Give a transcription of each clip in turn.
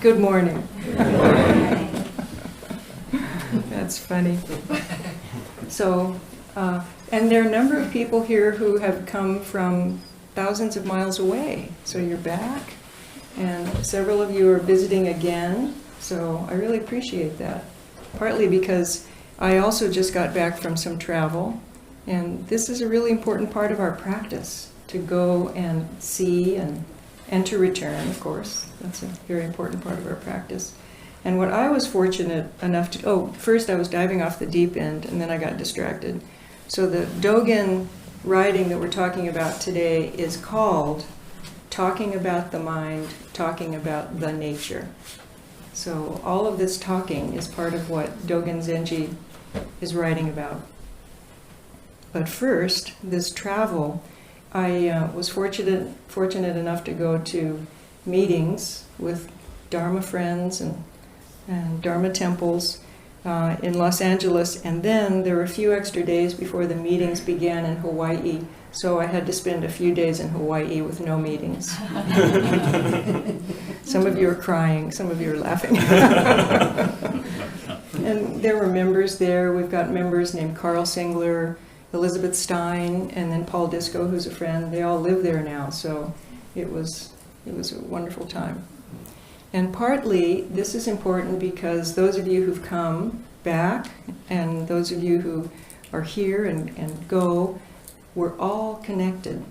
Good morning. That's funny. So, and there are a number of people here who have come from thousands of miles away. So you're back, and several of you are visiting again. So I really appreciate that. Partly because I also just got back from some travel, and this is a really important part of our practice, to go and see and to return, of course. That's a very important part of our practice. And what I was fortunate enough to, first I was diving off the deep end, and then I got distracted. So the Dogen writing that we're talking about today is called Talking About the Mind, Talking About the Nature. So all of this talking is part of what Dogen Zenji is writing about. But first, this travel, I was fortunate enough to go to meetings with Dharma friends and Dharma temples in Los Angeles, and then there were a few extra days before the meetings began in Hawaii, so I had to spend a few days in Hawaii with no meetings. Some of you are crying, some of you are laughing. And there were members there. We've got members named Carl Singler, Elizabeth Stein, and then Paul Disco, who's a friend. They all live there now, so it was a wonderful time. And partly, this is important because those of you who've come back, and those of you who are here and go, we're all connected.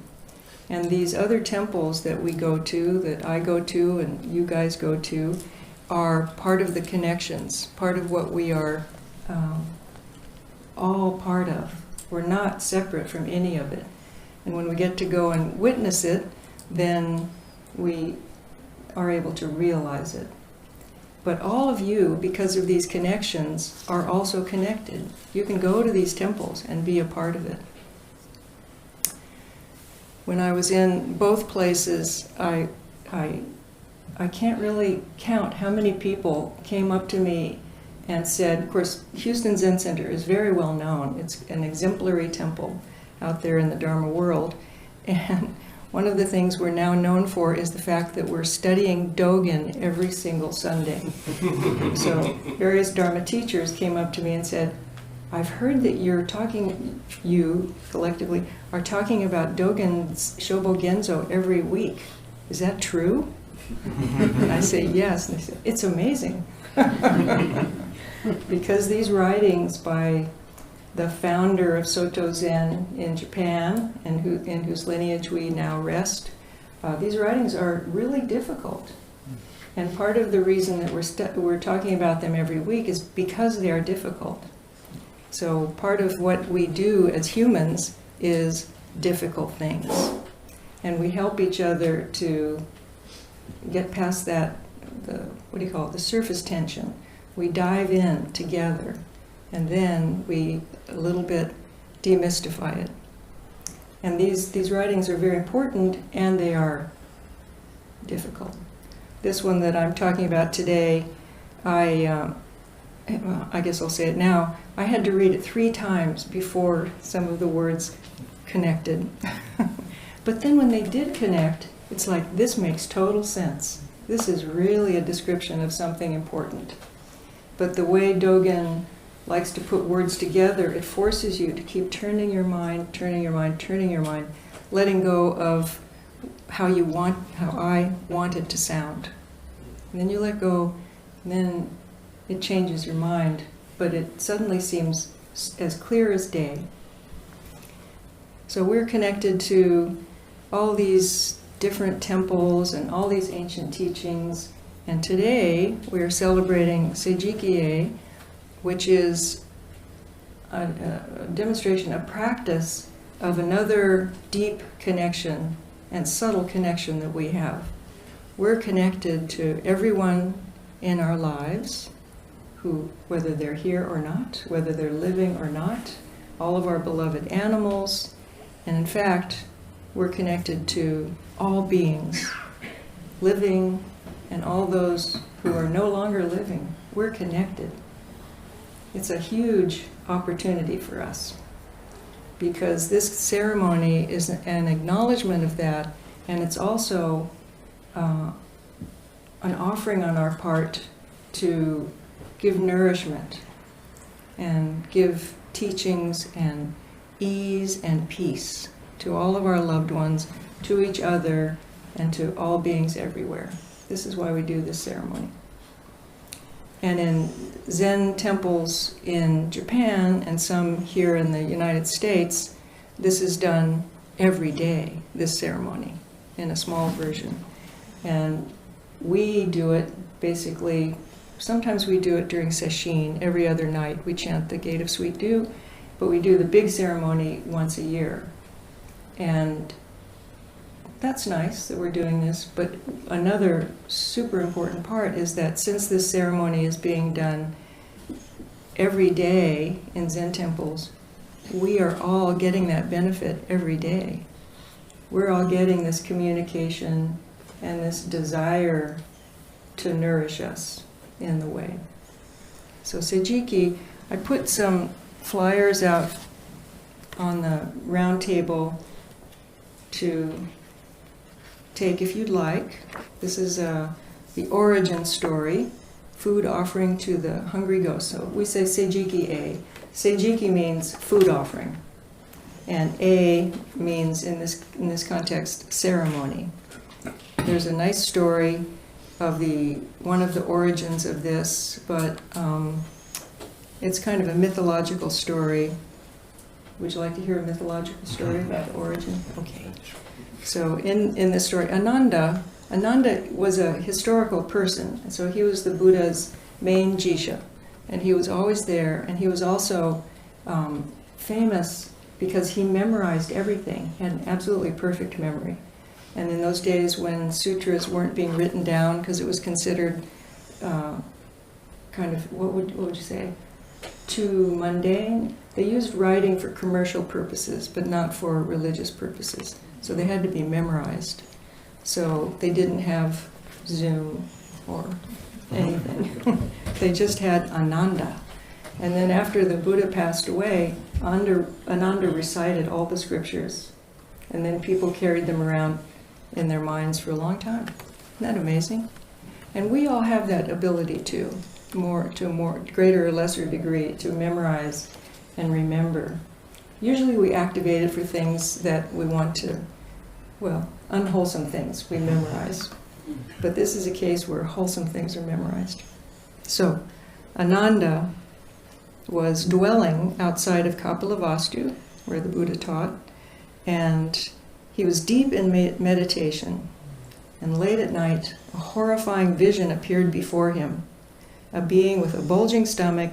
And these other temples that we go to, that I go to and you guys go to, are part of the connections, part of what we are all part of. We're not separate from any of it. And when we get to go and witness it, then we are able to realize it. But all of you, because of these connections, are also connected. You can go to these temples and be a part of it. When I was in both places, I can't really count how many people came up to me and said, of course, Houston Zen Center is very well known. It's an exemplary temple out there in the Dharma world. And one of the things we're now known for is the fact that we're studying Dogen every single Sunday. So various Dharma teachers came up to me and said, I've heard that you collectively are talking about Dogen's Shobo Genzo every week. Is that true? And I say, yes. And they say, it's amazing. Because these writings by the founder of Soto Zen in Japan, and in whose lineage we now rest, these writings are really difficult. And part of the reason that we're talking about them every week is because they are difficult. So part of what we do as humans is difficult things. And we help each other to get past that, the surface tension. We dive in together, and then we a little bit demystify it. And these writings are very important, and they are difficult. This one that I'm talking about today, I guess I'll say it now, I had to read it 3 times before some of the words connected. But then when they did connect, it's like, this makes total sense. This is really a description of something important. But the way Dogen likes to put words together, it forces you to keep turning your mind, letting go of how I want it to sound. And then you let go, and then it changes your mind, but it suddenly seems as clear as day. So we're connected to all these different temples and all these ancient teachings, and today we're celebrating Seijikie, which is a demonstration, a practice of another deep connection and subtle connection that we have. We're connected to everyone in our lives, who, whether they're here or not, whether they're living or not, all of our beloved animals, and in fact, we're connected to all beings, living and all those who are no longer living. We're connected. It's a huge opportunity for us, because this ceremony is an acknowledgement of that, and it's also an offering on our part to give nourishment and give teachings and ease and peace to all of our loved ones, to each other, and to all beings everywhere. This is why we do this ceremony. And in Zen temples in Japan and some here in the United States, this is done every day, this ceremony, in a small version. And we do it basically, sometimes we do it during sesshin, every other night. We chant the Gate of Sweet Dew, but we do the big ceremony once a year. And that's nice that we're doing this, but another super important part is that since this ceremony is being done every day in Zen temples, we are all getting that benefit every day. We're all getting this communication and this desire to nourish us in the way. So Sejiki, I put some flyers out on the round table to take if you'd like. This is the origin story, food offering to the hungry ghost. So we say Sejiki A. Sejiki means food offering, and A means in this context ceremony. There's a nice story of one of the origins of this, but it's kind of a mythological story. Would you like to hear a mythological story about the origin? Okay. So in this story, Ananda was a historical person, and so he was the Buddha's main jisha, and he was always there, and he was also famous because he memorized everything. He had an absolutely perfect memory. And in those days when sutras weren't being written down because it was considered kind of, what would you say, too mundane, they used writing for commercial purposes, but not for religious purposes. So they had to be memorized. So they didn't have Zoom or anything. They just had Ananda. And then after the Buddha passed away, Ananda recited all the scriptures. And then people carried them around in their minds for a long time. Isn't that amazing? And we all have that ability to a more greater or lesser degree, to memorize and remember. Usually we activate it for things that we want to, unwholesome things we memorize. But this is a case where wholesome things are memorized. So, Ananda was dwelling outside of Kapilavastu, where the Buddha taught, and he was deep in meditation. And late at night, a horrifying vision appeared before him. A being with a bulging stomach,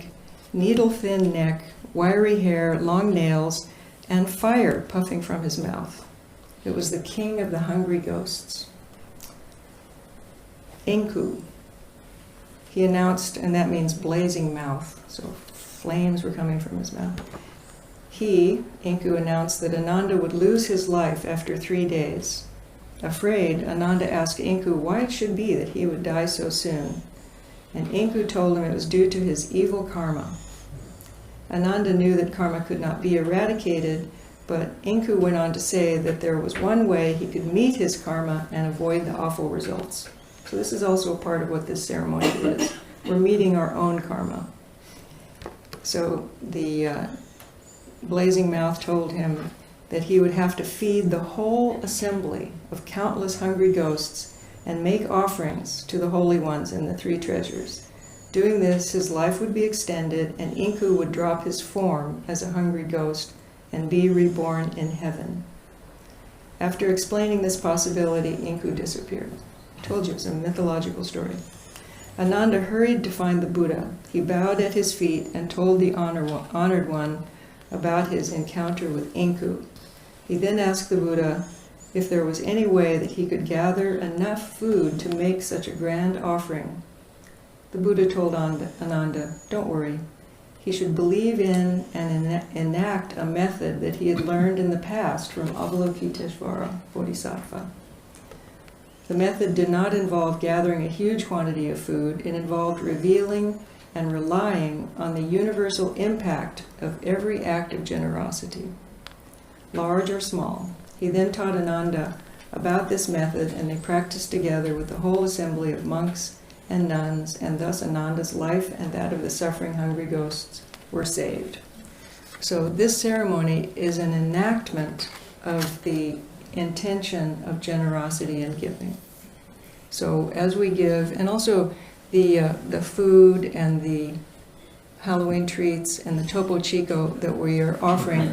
needle-thin neck, wiry hair, long nails, and fire puffing from his mouth. It was the king of the hungry ghosts. Enku, he announced, and that means blazing mouth, so flames were coming from his mouth. Enku announced that Ananda would lose his life after 3 days. Afraid, Ananda asked Enku why it should be that he would die so soon. And Enku told him it was due to his evil karma. Ananda knew that karma could not be eradicated, but Enku went on to say that there was one way he could meet his karma and avoid the awful results. So this is also a part of what this ceremony is. We're meeting our own karma. So the blazing mouth told him that he would have to feed the whole assembly of countless hungry ghosts and make offerings to the holy ones and the 3 treasures. Doing this, his life would be extended, and Enku would drop his form as a hungry ghost and be reborn in heaven. After explaining this possibility, Enku disappeared. I told you, it's a mythological story. Ananda hurried to find the Buddha. He bowed at his feet and told the honored one about his encounter with Enku. He then asked the Buddha if there was any way that he could gather enough food to make such a grand offering. The Buddha told Ananda, don't worry. He should believe in and enact a method that he had learned in the past from Avalokiteshvara Bodhisattva. The method did not involve gathering a huge quantity of food. It involved revealing and relying on the universal impact of every act of generosity, large or small. He then taught Ananda about this method, and they practiced together with the whole assembly of monks and nuns, and thus Ananda's life and that of the suffering hungry ghosts were saved. So this ceremony is an enactment of the intention of generosity and giving. So as we give, and also the food and the Halloween treats and the Topo Chico that we are offering,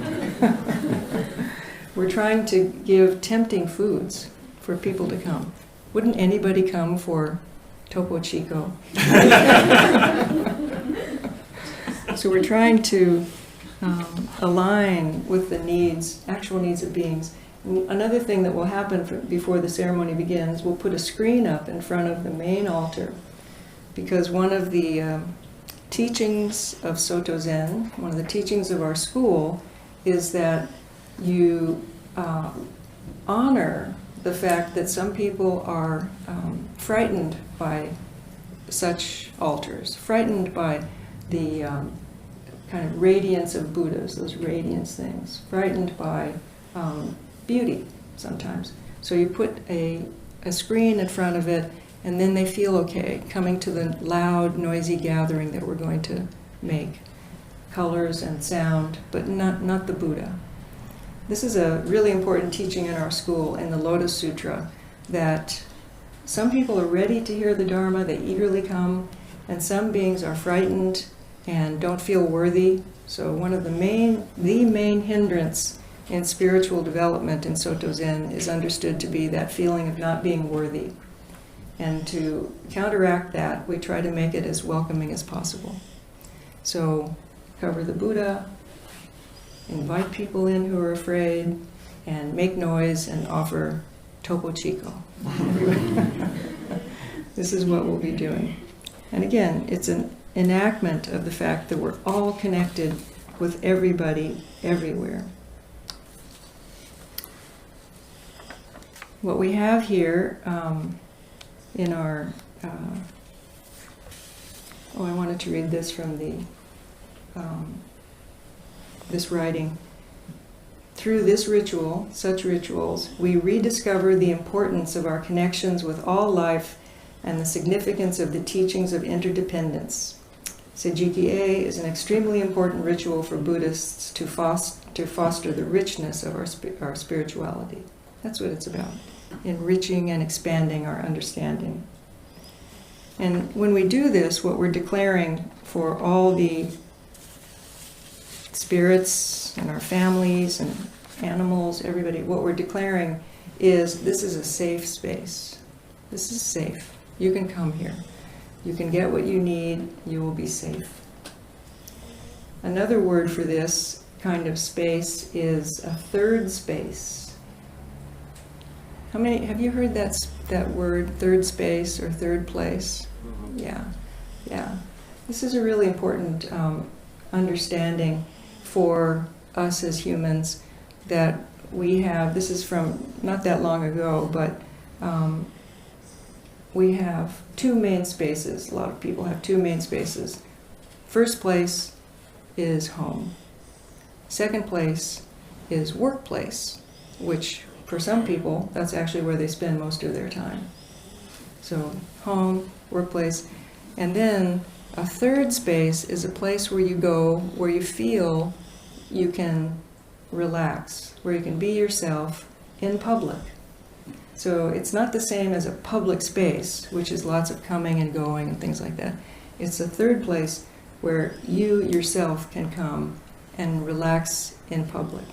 we're trying to give tempting foods for people to come. Wouldn't anybody come for Topo Chico? So we're trying to align with the needs, actual needs of beings. Another thing that will happen before the ceremony begins, we'll put a screen up in front of the main altar, because one of the teachings of Soto Zen, one of the teachings of our school, is that you honor the fact that some people are frightened by such altars, frightened by the kind of radiance of Buddhas, those radiance things, frightened by beauty sometimes. So you put a screen in front of it, and then they feel okay coming to the loud, noisy gathering that we're going to make. Colors and sound, but not the Buddha. This is a really important teaching in our school, in the Lotus Sutra, that some people are ready to hear the Dharma, they eagerly come, and some beings are frightened and don't feel worthy. So one of the main hindrance in spiritual development in Soto Zen is understood to be that feeling of not being worthy. And to counteract that, we try to make it as welcoming as possible. So cover the Buddha, invite people in who are afraid, and make noise and offer Topo Chico. This is what we'll be doing. And again, it's an enactment of the fact that we're all connected with everybody, everywhere. What we have here in our... I wanted to read this from the this writing. Through this ritual, such rituals, we rediscover the importance of our connections with all life and the significance of the teachings of interdependence. Sejiki-e is an extremely important ritual for Buddhists to foster the richness of our spirituality. That's what it's about, enriching and expanding our understanding. And when we do this, what we're declaring for all the spirits and our families and animals, everybody, what we're declaring is this is a safe space. This is safe. You can come here. You can get what you need. You will be safe. Another word for this kind of space is a third space. How many have you heard that word, third space or third place? Yeah. This is a really important understanding for us as humans that we have. This is from not that long ago, but we have two main spaces. A lot of people have two main spaces. First place is home. Second place is workplace, which for some people, that's actually where they spend most of their time. So home, workplace, and then a third space is a place where you go, where you feel you can relax, where you can be yourself in public. So it's not the same as a public space, which is lots of coming and going and things like that. It's a third place where you yourself can come and relax in public.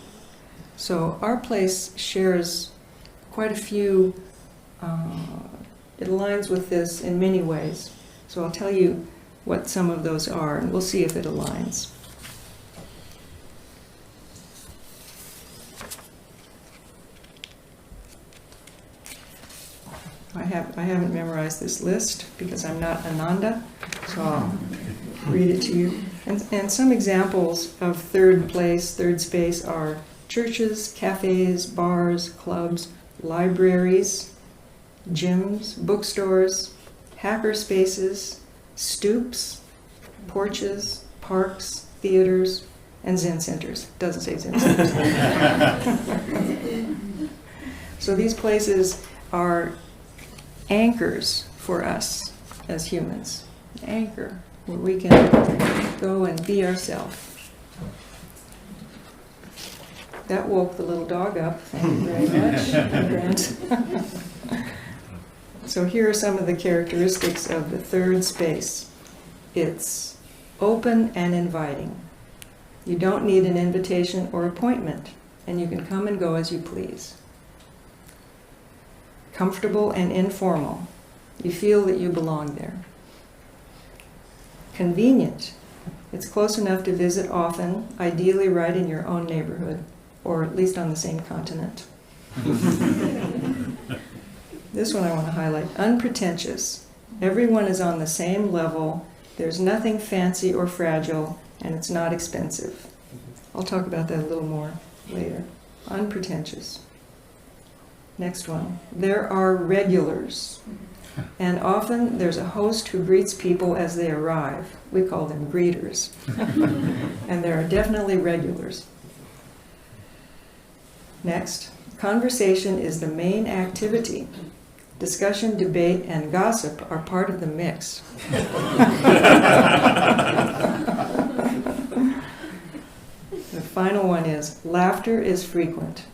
So our place shares quite a few, it aligns with this in many ways. So I'll tell you what some of those are, and we'll see if it aligns. I haven't memorized this list because I'm not Ananda, so I'll read it to you. And some examples of third place, third space are churches, cafes, bars, clubs, libraries, gyms, bookstores, hacker spaces, stoops, porches, parks, theaters, and Zen centers. Doesn't say Zen centers. So these places are anchors for us as humans. An anchor where we can go and be ourselves. That woke the little dog up. Thank you very much, Grant. So here are some of the characteristics of the third space. It's open and inviting. You don't need an invitation or appointment, and you can come and go as you please. Comfortable and informal. You feel that you belong there. Convenient. It's close enough to visit often, ideally right in your own neighborhood, or at least on the same continent. This one I want to highlight. Unpretentious. Everyone is on the same level. There's nothing fancy or fragile, and it's not expensive. I'll talk about that a little more later. Unpretentious. Next one. There are regulars. And often there's a host who greets people as they arrive. We call them greeters. And there are definitely regulars. Next. Conversation is the main activity. Discussion, debate, and gossip are part of the mix. The final one is, laughter is frequent.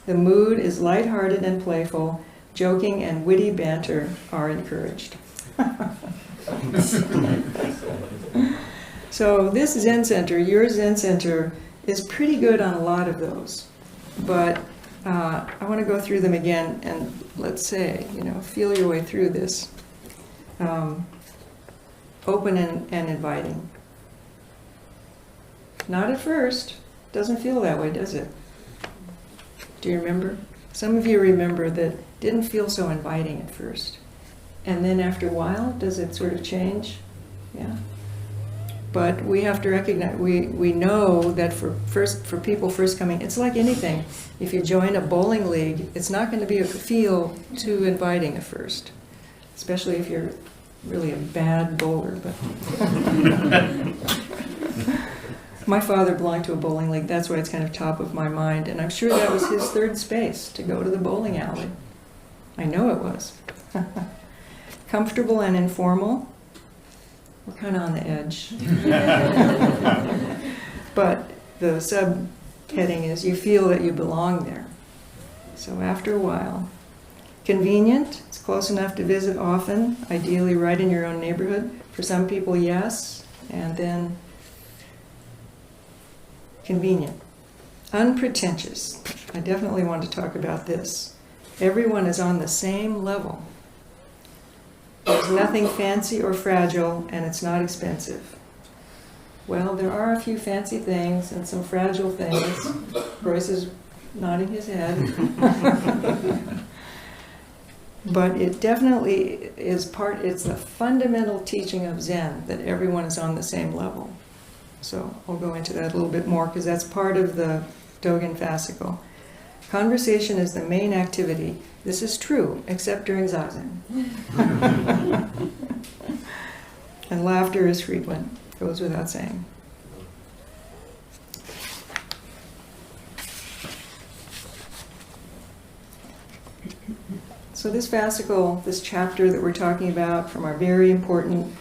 The mood is lighthearted and playful. Joking and witty banter are encouraged. So this Zen Center, your Zen Center, is pretty good on a lot of those. But I want to go through them again and let's say, feel your way through this. Open and inviting. Not at first. Doesn't feel that way, does it? Do you remember? Some of you remember that didn't feel so inviting at first. And then after a while, does it sort of change? Yeah. But we have to recognize, we know that for people first coming, it's like anything. If you join a bowling league, it's not going to feel too inviting at first, especially if you're really a bad bowler. But my father belonged to a bowling league. That's why it's kind of top of my mind, and I'm sure that was his third space, to go to the bowling alley. I know it was. Comfortable and informal. We're kind of on the edge. But the subheading is you feel that you belong there. So after a while. Convenient. It's close enough to visit often, ideally right in your own neighborhood. For some people, yes. And then convenient. Unpretentious. I definitely want to talk about this. Everyone is on the same level. There's nothing fancy or fragile, and it's not expensive. Well, there are a few fancy things and some fragile things. Royce is nodding his head. But it definitely is it's the fundamental teaching of Zen that everyone is on the same level. So I'll go into that a little bit more because that's part of the Dogen fascicle. Conversation is the main activity. This is true, except during Zazen. And laughter is frequent, goes without saying. So this fascicle, this chapter that we're talking about from our very important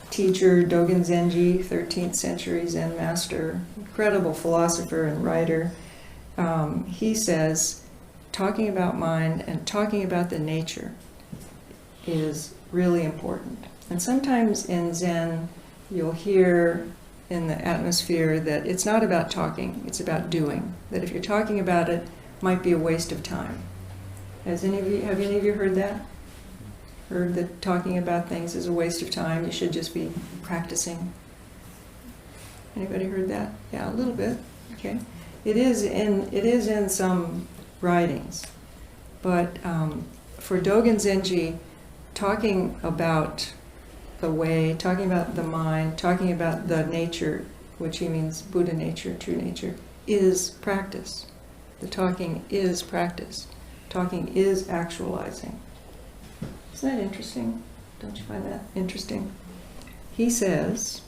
teacher, Dogen Zenji, 13th century Zen master, incredible philosopher and writer, he says, talking about mind and talking about the nature is really important. And sometimes in Zen, you'll hear in the atmosphere that it's not about talking, it's about doing. That if you're talking about it, it might be a waste of time. Have any of you heard that? Heard that talking about things is a waste of time, you should just be practicing? Anybody heard that? Yeah, a little bit. Okay. It is in some writings, but for Dogen Zenji, talking about the way, talking about the mind, talking about the nature, which he means Buddha nature, true nature, is practice. The talking is practice. Talking is actualizing. Isn't that interesting? Don't you find that interesting? He says,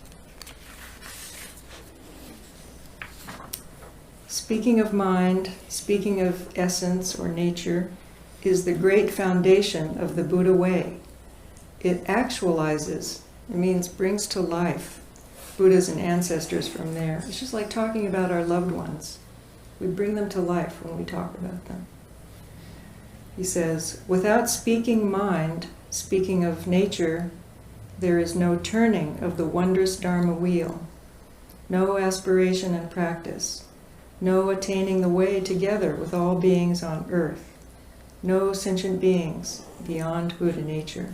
Speaking of mind, speaking of essence or nature, is the great foundation of the Buddha way. It actualizes, it means brings to life Buddhas and ancestors from there. It's just like talking about our loved ones. We bring them to life when we talk about them. He says, without speaking mind, speaking of nature, there is no turning of the wondrous Dharma wheel, no aspiration and practice, no attaining the way together with all beings on earth, no sentient beings beyond Buddha nature.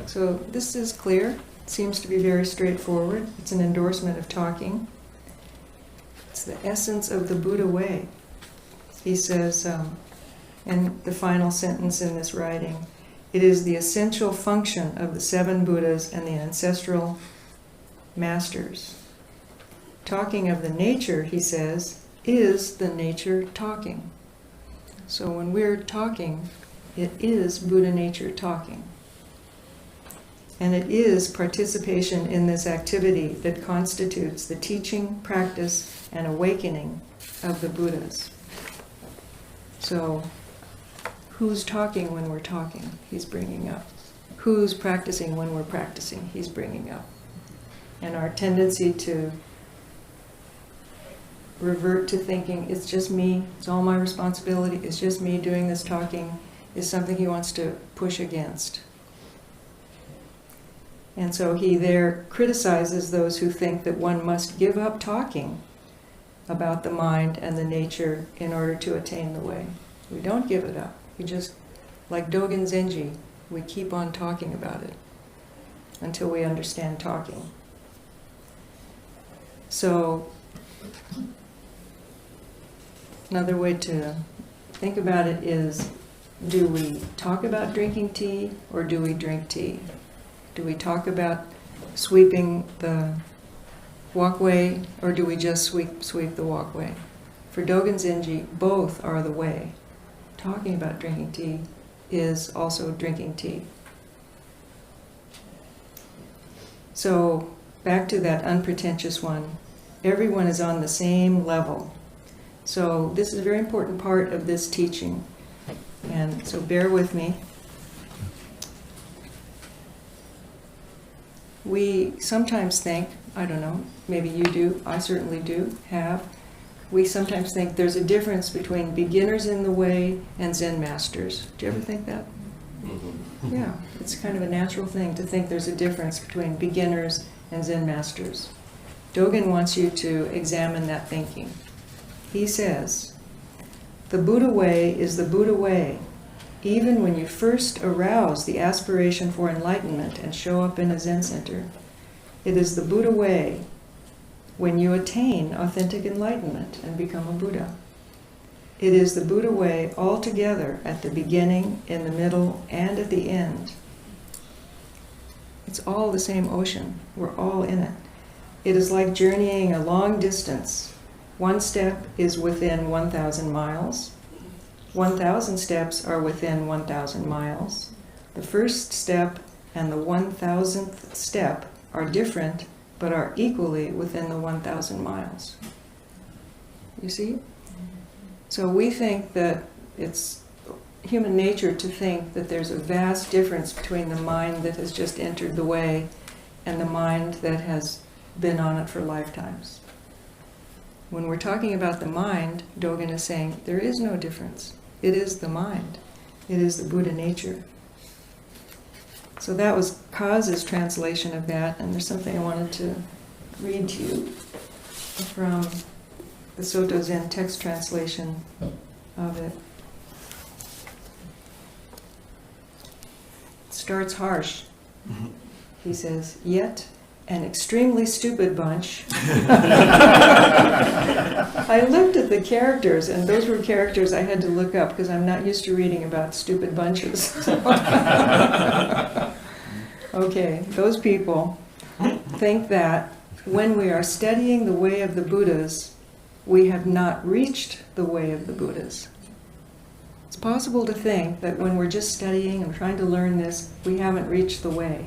So this is clear. It seems to be very straightforward. It's an endorsement of talking. It's the essence of the Buddha way. He says, in the final sentence in this writing, it is the essential function of the 7 Buddhas and the ancestral masters. Talking of the nature, he says, is the nature talking. So when we're talking, it is Buddha nature talking. And it is participation in this activity that constitutes the teaching, practice, and awakening of the Buddhas. So, who's talking when we're talking? He's bringing up. Who's practicing when we're practicing? He's bringing up. And our tendency to revert to thinking, it's just me, it's all my responsibility, it's just me doing this talking, is something he wants to push against. And so he there criticizes those who think that one must give up talking about the mind and the nature in order to attain the way. We don't give it up. We just, like Dogen Zenji, we keep on talking about it until we understand talking. So, another way to think about it is, do we talk about drinking tea or do we drink tea? Do we talk about sweeping the walkway or do we just sweep the walkway? For Dogen Zenji, both are the way. Talking about drinking tea is also drinking tea. So, back to that unpretentious one. Everyone is on the same level. So this is a very important part of this teaching. And so bear with me. We sometimes think, I don't know, maybe you do, I certainly do, we sometimes think there's a difference between beginners in the way and Zen masters. Do you ever think that? Mm-hmm. Yeah, it's kind of a natural thing to think there's a difference between beginners and Zen masters. Dogen wants you to examine that thinking. He says, the Buddha way is the Buddha way, even when you first arouse the aspiration for enlightenment and show up in a Zen center. It is the Buddha way when you attain authentic enlightenment and become a Buddha. It is the Buddha way altogether at the beginning, in the middle, and at the end. It's all the same ocean. We're all in it. It is like journeying a long distance. One step is within 1,000 miles. 1,000 steps are within 1,000 miles. The first step and the 1,000th step are different, but are equally within the 1,000 miles. You see? So we think that it's human nature to think that there's a vast difference between the mind that has just entered the way and the mind that has been on it for lifetimes. When we're talking about the mind, Dogen is saying there is no difference. It is the mind. It is the Buddha nature. So that was Kaz's translation of that, and there's something I wanted to read to you from the Soto Zen text translation of it. It starts harsh. He says, yet an extremely stupid bunch. I looked at the characters, and those were characters I had to look up because I'm not used to reading about stupid bunches. Okay, those people think that when we are studying the way of the Buddhas, we have not reached the way of the Buddhas. It's possible to think that when we're just studying and trying to learn this, we haven't reached the way.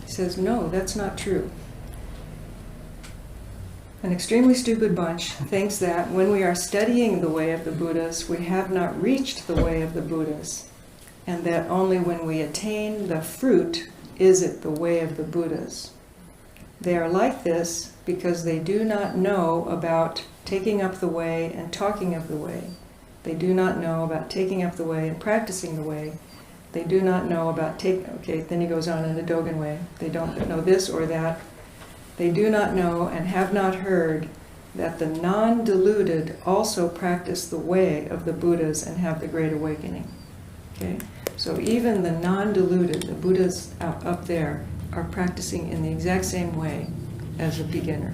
He says, no, that's not true. an extremely stupid bunch thinks that when we are studying the way of the Buddhas, we have not reached the way of the Buddhas, and that only when we attain the fruit is it the way of the Buddhas. They are like this because they do not know about taking up the way and talking of the way. They do not know about taking up the way and practicing the way. They do not know about then he goes on in the Dogen way. They don't know this or that. They do not know and have not heard that the non-deluded also practice the way of the Buddhas and have the Great Awakening. Okay? So even the non-deluded, the Buddhas up there, are practicing in the exact same way as a beginner,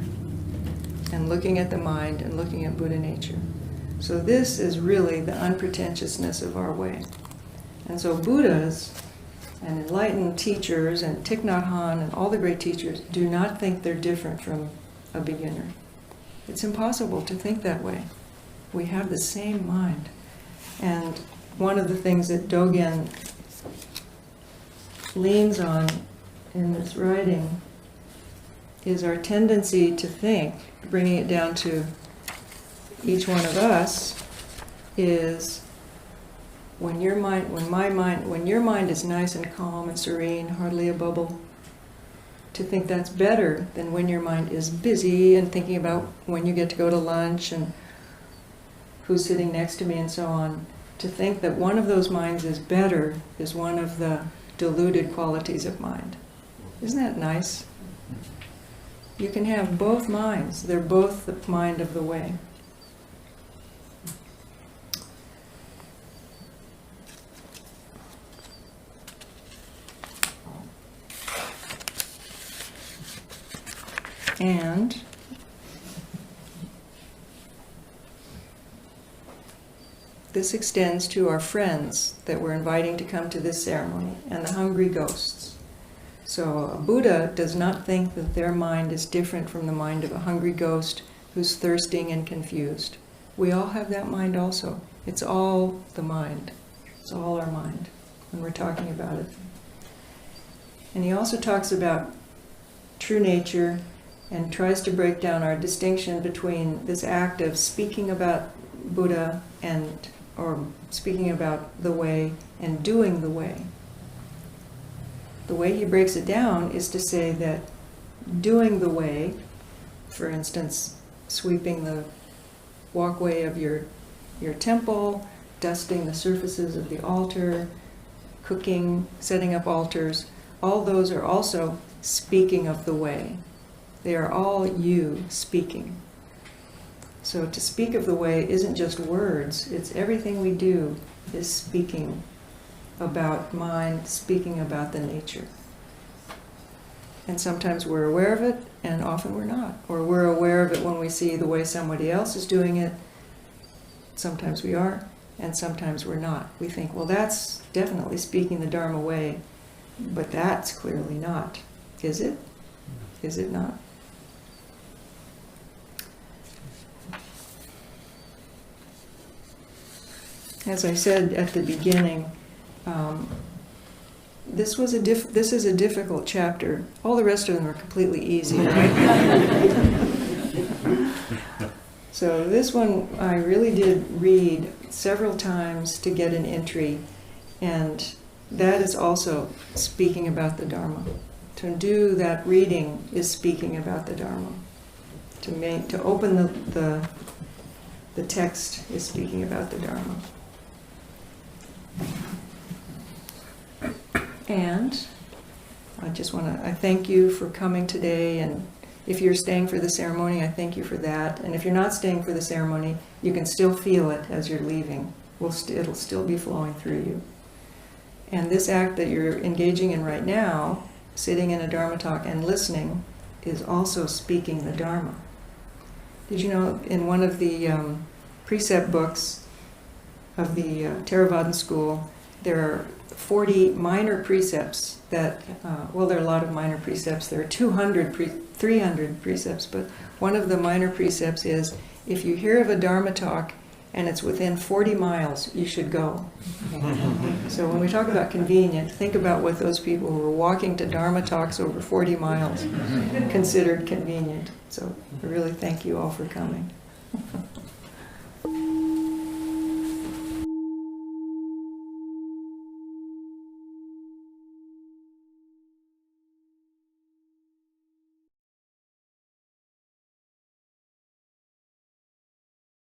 and looking at the mind and looking at Buddha nature. So this is really the unpretentiousness of our way. And so Buddhas and enlightened teachers and Thich Nhat Hanh and all the great teachers do not think they're different from a beginner. It's impossible to think that way. We have the same mind. And one of the things that Dogen leans on in this writing is our tendency to think, bringing it down to each one of us, is when your mind is nice and calm and serene, hardly a bubble, to think that's better than when your mind is busy and thinking about when you get to go to lunch and who's sitting next to me and so on. To think that one of those minds is better is one of the deluded qualities of mind. Isn't that nice? You can have both minds. They're both the mind of the way. And this extends to our friends that we're inviting to come to this ceremony and the hungry ghosts. So a Buddha does not think that their mind is different from the mind of a hungry ghost who's thirsting and confused. We all have that mind also. It's all the mind. It's all our mind when we're talking about it. And he also talks about true nature and tries to break down our distinction between this act of speaking about Buddha or speaking about the way and doing the way. The way he breaks it down is to say that doing the way, for instance, sweeping the walkway of your temple, dusting the surfaces of the altar, cooking, setting up altars, all those are also speaking of the way. They are all you speaking. So to speak of the way isn't just words, it's everything we do is speaking about mind, speaking about the nature. And sometimes we're aware of it, and often we're not. Or we're aware of it when we see the way somebody else is doing it. Sometimes we are, and sometimes we're not. We think, well, that's definitely speaking the Dharma way, but that's clearly not. Is it? Is it not? As I said at the beginning, this is a difficult chapter. All the rest of them are completely easy, right? So this one I really did read several times to get an entry, and that is also speaking about the Dharma. To do that reading is speaking about the Dharma. To open the text is speaking about the Dharma. And I thank you for coming today, and if you're staying for the ceremony, I thank you for that. And if you're not staying for the ceremony, you can still feel it as you're leaving. It'll still be flowing through you. And this act that you're engaging in right now, sitting in a Dharma talk and listening, is also speaking the Dharma. Did you know in one of the precept books of the Theravadan school, there are 40 minor precepts that, there are a lot of minor precepts. There are 300 precepts, but one of the minor precepts is, if you hear of a Dharma talk and it's within 40 miles, you should go. So when we talk about convenient, think about what those people who are walking to Dharma talks over 40 miles considered convenient. So I really thank you all for coming.